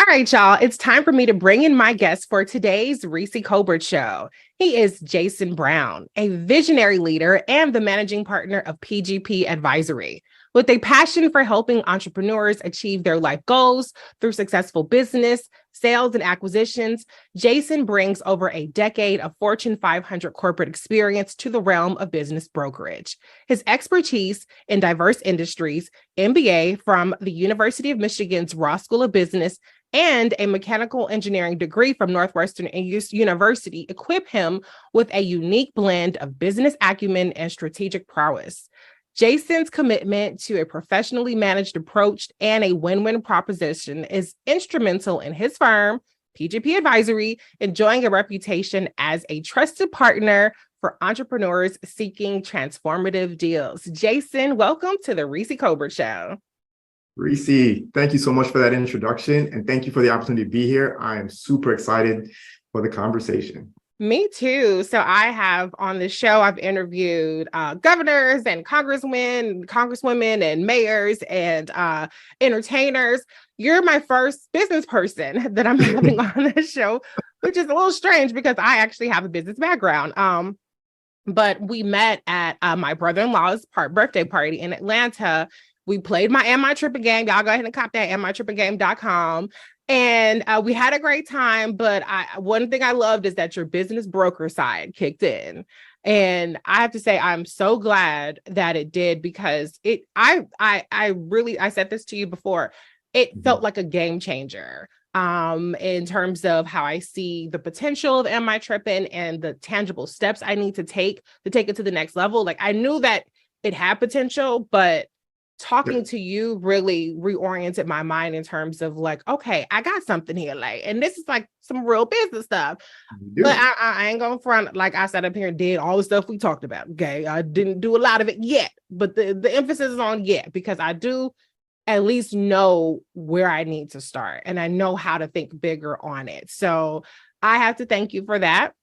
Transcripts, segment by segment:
All right, y'all, it's time for me to bring in my guest for today's Reecie Colbert Show. He is Jason Brown, a visionary leader and the managing partner of PGP Advisory. With a passion for helping entrepreneurs achieve their life goals through successful business, sales, and acquisitions, Jason brings over a decade of Fortune 500 corporate experience to the realm of business brokerage. His expertise in diverse industries, MBA from the University of Michigan's Ross School of Business, and a mechanical engineering degree from Northwestern University equip him with a unique blend of business acumen and strategic prowess. Jason's commitment to a professionally managed approach and a win-win proposition is instrumental in his firm, PGP Advisory, enjoying a reputation as a trusted partner for entrepreneurs seeking transformative deals. Jason, welcome to the Reecie Colbert Show. Reecie, thank you so much for that introduction, and thank you for the opportunity to be here. I am super excited for the conversation. Me too. So I have on the show, I've interviewed governors and congresswomen and mayors and entertainers. You're my first business person that I'm having on this show, which is a little strange because I actually have a business background. But we met at my brother-in-law's birthday party in Atlanta. We played my Am I Tripping game. Y'all go ahead and cop that, amitrippinggame.com. And we had a great time. But one thing I loved is that your business broker side kicked in. And I have to say, I'm so glad that it did, because I said this to you before, it felt like a game changer in terms of how I see the potential of Am I Tripping and the tangible steps I need to take it to the next level. Like, I knew that it had potential, but talking to you really reoriented my mind in terms of like, okay, I got something here, like, and this is like some real business stuff. But I ain't gonna front, like I sat up here and did all the stuff we talked about. Okay, I didn't do a lot of it yet, but the emphasis is on yet, because I do at least know where I need to start, and I know how to think bigger on it. So I have to thank you for that.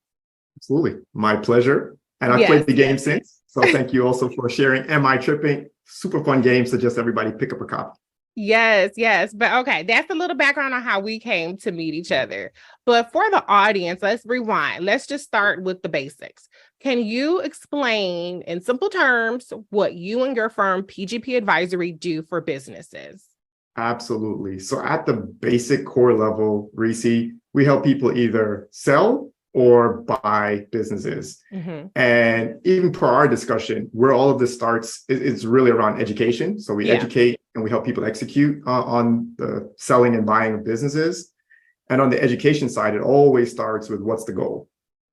Absolutely, my pleasure. And I've played the game since, so thank you also for sharing Am I Tripping? Super fun game. Suggest everybody pick up a copy. Yes. But okay, that's a little background on how we came to meet each other. But for the audience, let's rewind. Let's just start with the basics. Can you explain in simple terms what you and your firm, PGP Advisory, do for businesses? Absolutely. So at the basic core level, Reecie, we help people either sell or buy businesses. And even per our discussion, where all of this starts, it's really around education. So we educate and we help people execute on the selling and buying of businesses. And on the education side, it always starts with what's the goal.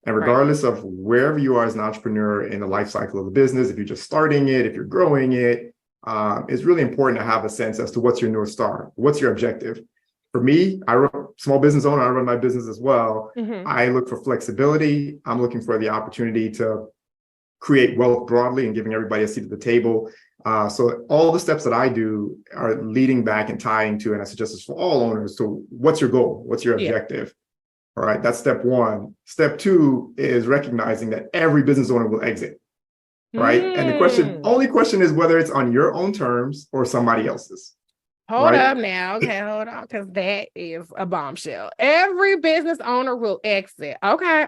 And regardless of wherever you are as an entrepreneur in the life cycle of the business, if you're just starting it, if you're growing it, it's really important to have a sense as to what's your North Star, what's your objective. For me, I'm a small business owner. I run my business as well. I look for flexibility. I'm looking for the opportunity to create wealth broadly and giving everybody a seat at the table. So all the steps that I do are leading back and tying to, and I suggest this for all owners, so what's your goal? What's your objective? All right, that's step one. Step two is recognizing that every business owner will exit, right? And the only question is whether it's on your own terms or somebody else's. Hold up now. Okay, hold on, because that is a bombshell. Every business owner will exit. Okay.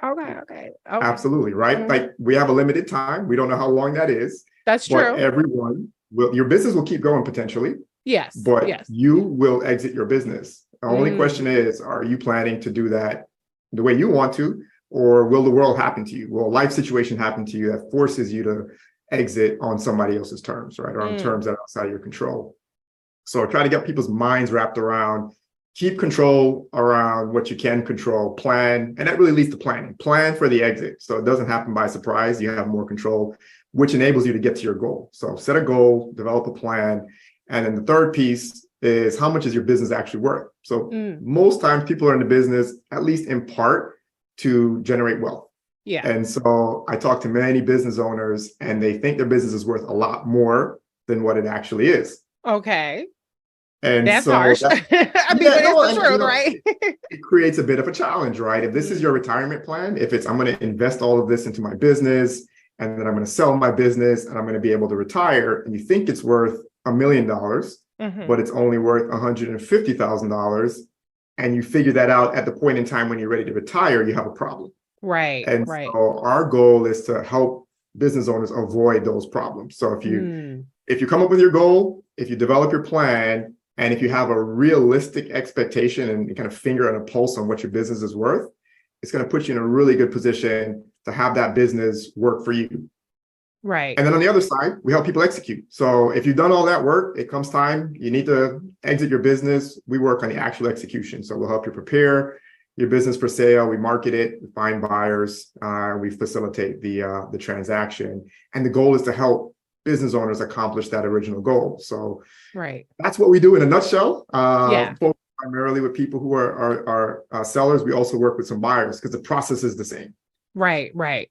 Absolutely, right? Like, we have a limited time. We don't know how long that is. That's true. But everyone will, your business will keep going potentially. Yes. But you will exit your business. The only question is, are you planning to do that the way you want to, or will the world happen to you? Will a life situation happen to you that forces you to exit on somebody else's terms, right? Or on terms that are outside of your control. So try to get people's minds wrapped around, keep control around what you can control, plan, and that really leads to planning. Plan for the exit, so it doesn't happen by surprise. You have more control, which enables you to get to your goal. So set a goal, develop a plan, and then the third piece is, how much is your business actually worth? So most times people are in the business, at least in part, to generate wealth. And so I talk to many business owners, and they think their business is worth a lot more than what it actually is. Okay. And that's so harsh. I mean, but it's the truth, right? It creates a bit of a challenge, right? If this is your retirement plan, if it's, I'm going to invest all of this into my business, and then I'm going to sell my business, and I'm going to be able to retire, and you think it's worth $1 million, but it's only worth $150,000, and you figure that out at the point in time when you're ready to retire, you have a problem. Right. And right. so our goal is to help business owners avoid those problems. So if you come up with your goal, if you develop your plan, and if you have a realistic expectation and kind of finger on a pulse on what your business is worth, it's going to put you in a really good position to have that business work for you. Right. And then on the other side, we help people execute. So if you've done all that work, it comes time, you need to exit your business. We work on the actual execution. So we'll help you prepare your business for sale. We market it, we find buyers, we facilitate the transaction. And the goal is to help business owners accomplish that original goal. So that's what we do in a nutshell. Both primarily with people who are sellers. We also work with some buyers because the process is the same. Right.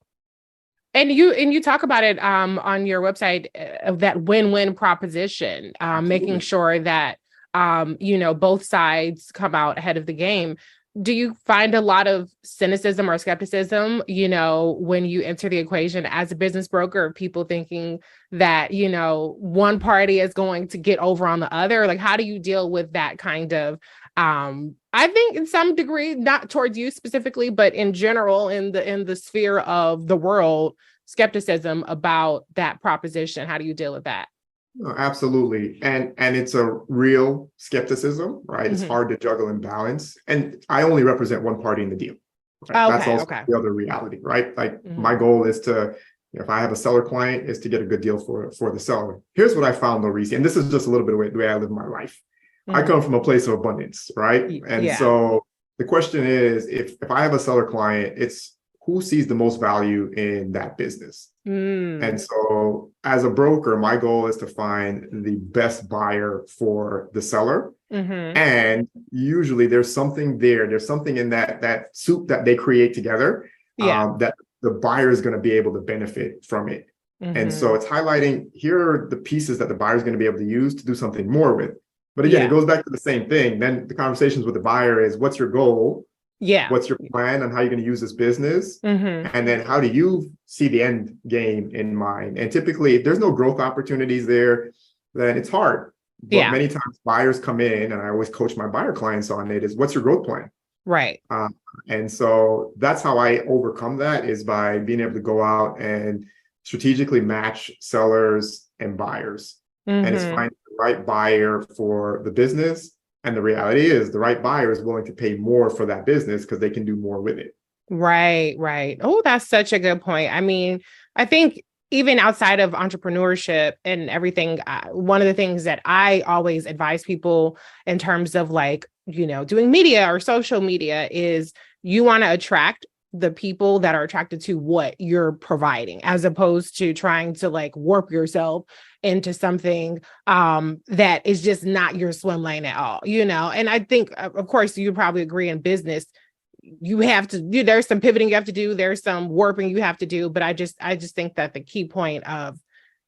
And you talk about it on your website of that win-win proposition, making sure that both sides come out ahead of the game. Do you find a lot of cynicism or skepticism, when you enter the equation as a business broker, people thinking that, one party is going to get over on the other? Like, how do you deal with that kind of, I think in some degree, not towards you specifically, but in general, in the sphere of the world, skepticism about that proposition? How do you deal with that? No, absolutely. And it's a real skepticism, right? It's hard to juggle and balance. And I only represent one party in the deal. Right? That's also the other reality, right? Like my goal is to, if I have a seller client, is to get a good deal for the seller. Here's what I found though, Reecie, and this is just a little bit of the way I live my life. I come from a place of abundance, right? And so the question is, if I have a seller client, it's who sees the most value in that business. And so as a broker, my goal is to find the best buyer for the seller. And usually there's something there. There's something in that soup that they create together that the buyer is going to be able to benefit from it. And so it's highlighting, here are the pieces that the buyer is going to be able to use to do something more with. But again, it goes back to the same thing. Then the conversations with the buyer is, what's your goal? What's your plan on how you're going to use this business? And then how do you see the end game in mind? And typically, if there's no growth opportunities there, then it's hard. But many times buyers come in, and I always coach my buyer clients on it, is what's your growth plan? Right. And so that's how I overcome that, is by being able to go out and strategically match sellers and buyers. And it's finding the right buyer for the business. And the reality is the right buyer is willing to pay more for that business because they can do more with it. Right. Oh, that's such a good point. I mean, I think even outside of entrepreneurship and everything, one of the things that I always advise people in terms of doing media or social media is you want to attract the people that are attracted to what you're providing, as opposed to trying to warp yourself into something that is just not your swim lane at all, And I think, of course, you probably agree in business, you have to do, there's some pivoting you have to do, there's some warping you have to do. But I just think that the key point of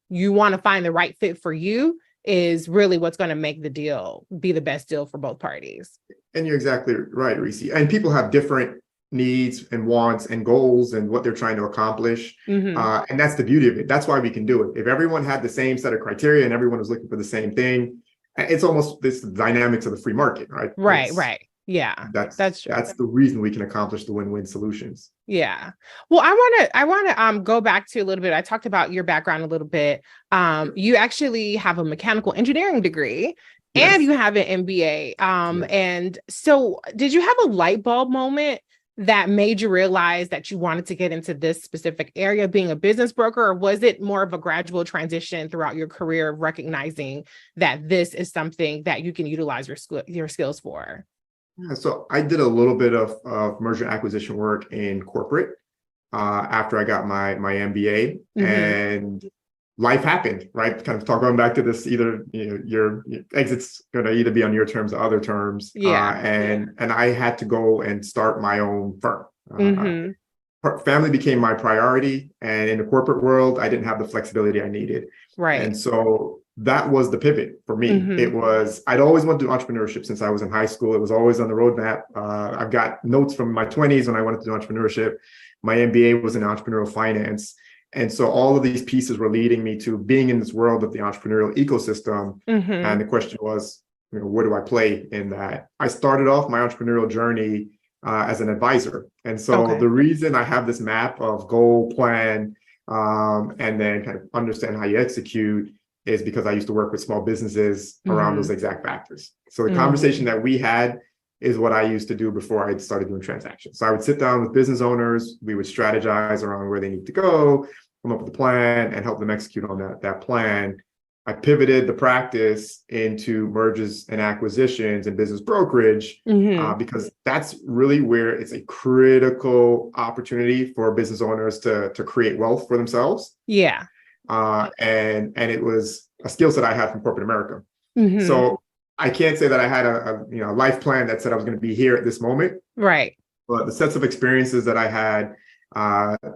you want to find the right fit for you is really what's going to make the deal be the best deal for both parties. And you're exactly right, Reecie. And people have different needs and wants and goals and what they're trying to accomplish. And that's the beauty of it. That's why we can do it. If everyone had the same set of criteria and everyone was looking for the same thing, it's almost this dynamics of the free market, right? Right. Yeah, that's true. That's the reason we can accomplish the win-win solutions. Yeah. Well, I want to go back to a little bit. I talked about your background a little bit. You actually have a mechanical engineering degree. Yes. And you have an MBA. And so did you have a light bulb moment that made you realize that you wanted to get into this specific area, being a business broker, or was it more of a gradual transition throughout your career of recognizing that this is something that you can utilize your skills for? Yeah, so I did a little bit of merger and acquisition work in corporate after I got my MBA, and life happened, right? Kind of going back to this, either your exit's going to either be on your terms or other terms. And I had to go and start my own firm. Family became my priority, and in the corporate world, I didn't have the flexibility I needed. Right. And so that was the pivot for me. It was, I'd always wanted to do entrepreneurship since I was in high school. It was always on the roadmap. I've got notes from my 20s when I wanted to do entrepreneurship. My MBA was in entrepreneurial finance. And so all of these pieces were leading me to being in this world of the entrepreneurial ecosystem. And the question was, where do I play in that? I started off my entrepreneurial journey as an advisor. And so the reason I have this map of goal, plan, and then kind of understand how you execute is because I used to work with small businesses around those exact factors. So the conversation that we had is what I used to do before I started doing transactions. So I would sit down with business owners, we would strategize around where they need to go, come up with a plan, and help them execute on that plan. I pivoted the practice into mergers and acquisitions and business brokerage because that's really where it's a critical opportunity for business owners to create wealth for themselves. Yeah. And it was a skill set I had from corporate America. So I can't say that I had a life plan that said I was going to be here at this moment. Right. But the sets of experiences that I had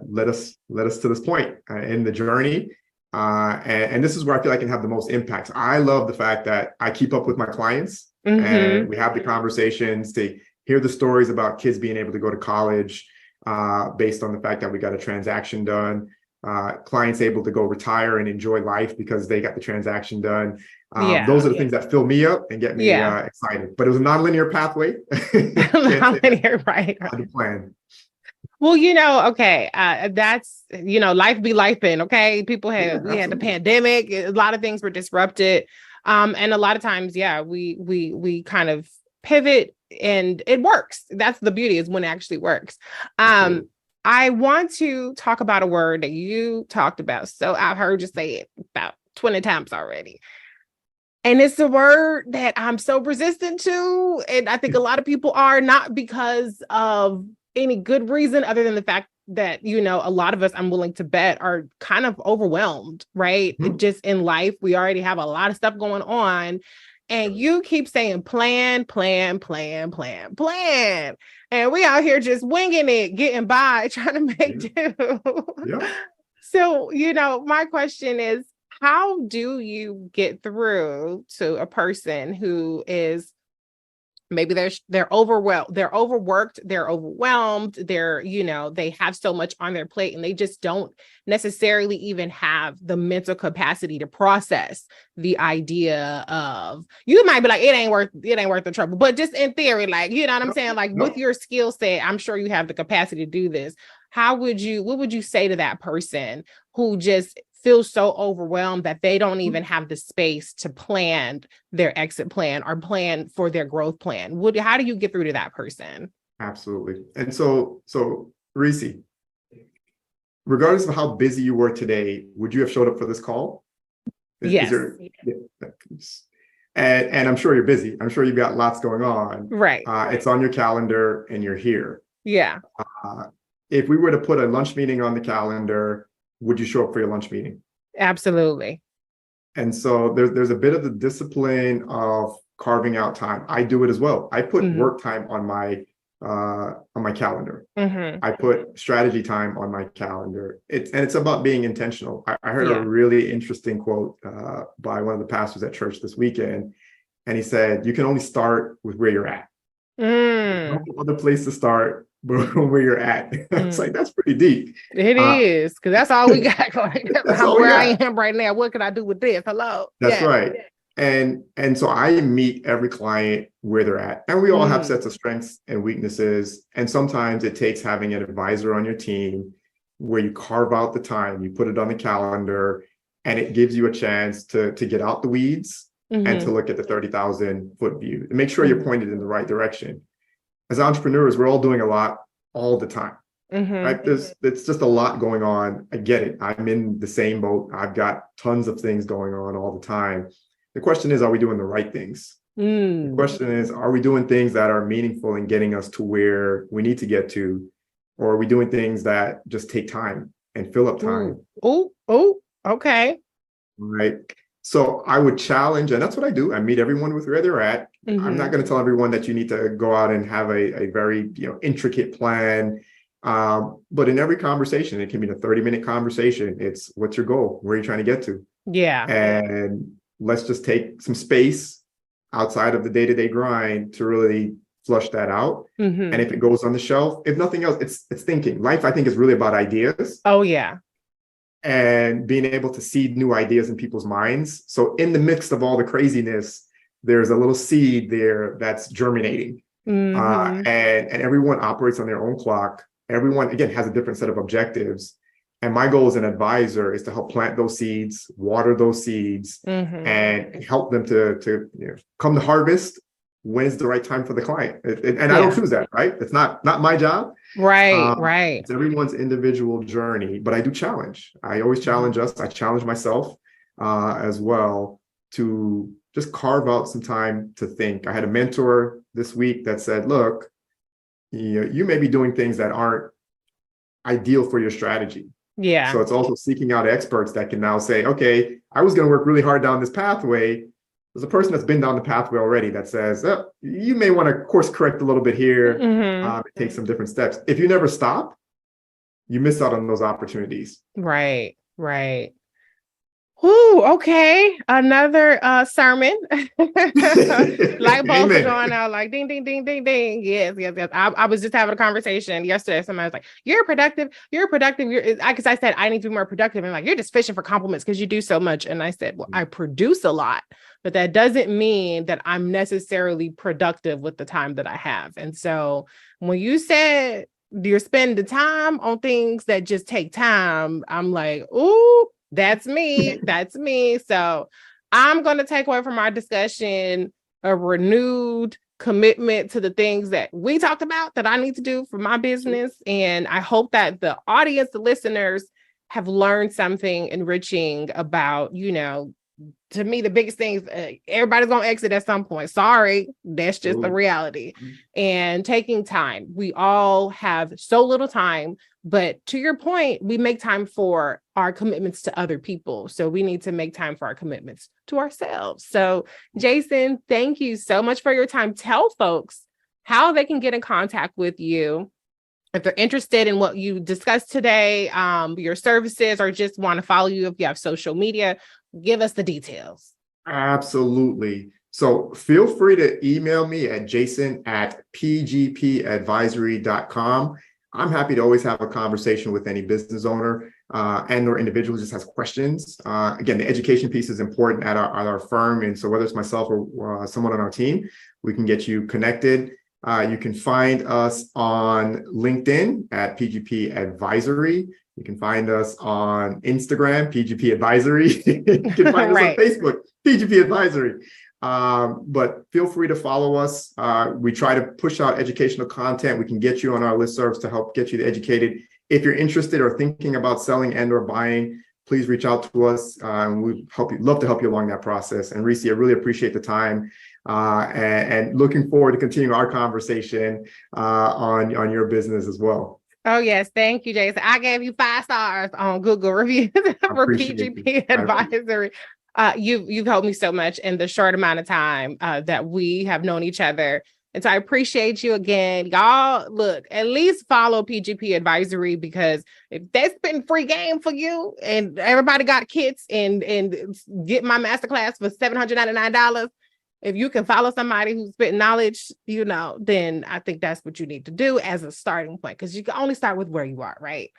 led us to this point in the journey. And this is where I feel I can have the most impact. I love the fact that I keep up with my clients and we have the conversations to hear the stories about kids being able to go to college based on the fact that we got a transaction done. Clients able to go retire and enjoy life because they got the transaction done. Those are the things that fill me up and get me excited. But it was a nonlinear pathway. Nonlinear, right. The plan. Well, that's, life be lifing, okay? We had the pandemic, a lot of things were disrupted. And a lot of times, we kind of pivot and it works. That's the beauty, is when it actually works. I want to talk about a word that you talked about. So I've heard you say it about 20 times already. And it's a word that I'm so resistant to. And I think a lot of people are, not because of any good reason other than the fact that, a lot of us, I'm willing to bet, are kind of overwhelmed, right? Just in life, we already have a lot of stuff going on. And you keep saying plan. And we out here just winging it, getting by, trying to make do. So, my question is, how do you get through to a person who is maybe they're overwhelmed, they're overworked, they're overwhelmed, they have so much on their plate and they just don't necessarily even have the mental capacity to process the idea of, you might be like, it ain't worth the trouble, but just in theory, like, you know what I'm saying? Like with your skill set, I'm sure you have the capacity to do this. What would you say to that person who just feels so overwhelmed that they don't even have the space to plan their exit plan or plan for their growth plan? How do you get through to that person? Absolutely. And so Reecie, regardless of how busy you were today, would you have showed up for this call? Yes. And I'm sure you're busy. I'm sure you've got lots going on. Right. It's on your calendar and you're here. Yeah. If we were to put a lunch meeting on the calendar, would you show up for your lunch meeting? Absolutely. And so there's a bit of the discipline of carving out time. I do it as well. I put work time on my calendar. I put strategy time on my calendar. It's about being intentional. I heard a really interesting quote by one of the pastors at church this weekend, and he said, "You can only start with where you're at. No other place to start but where you're at." It's like, that's pretty deep. It is, because that's all we got going. That's where I am right now. What can I do with this? Hello. That's right. And so I meet every client where they're at, and we all have sets of strengths and weaknesses. And sometimes it takes having an advisor on your team where you carve out the time, you put it on the calendar, and it gives you a chance to get out the weeds and to look at the 30,000 foot view and make sure you're pointed in the right direction. As entrepreneurs, we're all doing a lot all the time, right? It's just a lot going on. I get it. I'm in the same boat. I've got tons of things going on all the time. The question is, are we doing the right things? The question is, are we doing things that are meaningful in getting us to where we need to get to? Or are we doing things that just take time and fill up time? Okay. Right. So I would challenge, and that's what I do. I meet everyone with where they're at. I'm not going to tell everyone that you need to go out and have a very intricate plan. But in every conversation, it can be a 30-minute conversation. It's, what's your goal? Where are you trying to get to? Yeah. And let's just take some space outside of the day-to-day grind to really flush that out. And if it goes on the shelf, if nothing else, it's thinking. Life, I think, is really about ideas. Oh, yeah. And being able to seed new ideas in people's minds. So in the midst of all the craziness, there's a little seed there that's germinating. And everyone operates on their own clock. Everyone, again, has a different set of objectives. And my goal as an advisor is to help plant those seeds, water those seeds, and help them to come to harvest when it's the right time for the client. And I don't choose that, right? It's not my job. Right. It's everyone's individual journey, but I do challenge. I always challenge us. I challenge myself as well to just carve out some time to think. I had a mentor this week that said, look, you may be doing things that aren't ideal for your strategy. Yeah. So it's also seeking out experts that can now say, okay, I was going to work really hard down this pathway. There's a person that's been down the pathway already that says, oh, you may want to course correct a little bit here, take some different steps. If you never stop, you miss out on those opportunities. Right. Ooh, okay. Another sermon. Light bulbs are going out like ding, ding, ding, ding, ding. Yes. I was just having a conversation yesterday. Somebody was like, you're productive. Because I said, I need to be more productive. And like, you're just fishing for compliments because you do so much. And I said, well, I produce a lot, but that doesn't mean that I'm necessarily productive with the time that I have. And so when you said you're spending time on things that just take time, I'm like, ooh, that's me. So I'm going to take away from our discussion a renewed commitment to the things that we talked about that I need to do for my business. And I hope that the audience, the listeners, have learned something enriching about, to me, the biggest things, everybody's going to exit at some point. Sorry, that's just the reality. And taking time. We all have so little time, but to your point, we make time for our commitments to other people. So we need to make time for our commitments to ourselves. So Jason, thank you so much for your time. Tell folks how they can get in contact with you if they're interested in what you discussed today, your services, or just want to follow you if you have social media. Give us the details. Absolutely. So feel free to email me at jason@pgpadvisory.com. I'm happy to always have a conversation with any business owner and or individual who just has questions. Again, the education piece is important at our firm. And so whether it's myself or someone on our team, we can get you connected. You can find us on LinkedIn at PGP Advisory. You can find us on Instagram, PGP Advisory. You can find us on Facebook, PGP Advisory. But feel free to follow us. We try to push out educational content. We can get you on our listservs to help get you educated. If you're interested or thinking about selling and or buying, please reach out to us. We love to help you along that process. And Reecie, I really appreciate the time and looking forward to continuing our conversation on your business as well. Oh, yes. Thank you, Jason. I gave you 5 stars on Google reviews for PGP Advisory. You've helped me so much in the short amount of time that we have known each other. And so I appreciate you again. Y'all, look, at least follow PGP Advisory, because if that's been free game for you and everybody got kits and get my masterclass for $799, if you can follow somebody who's spitting knowledge, then I think that's what you need to do as a starting point, because you can only start with where you are, right?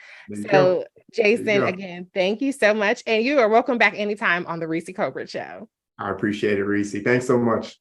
So, Jason, again, thank you so much. And you are welcome back anytime on the Reecie Colbert Show. I appreciate it, Reecie. Thanks so much.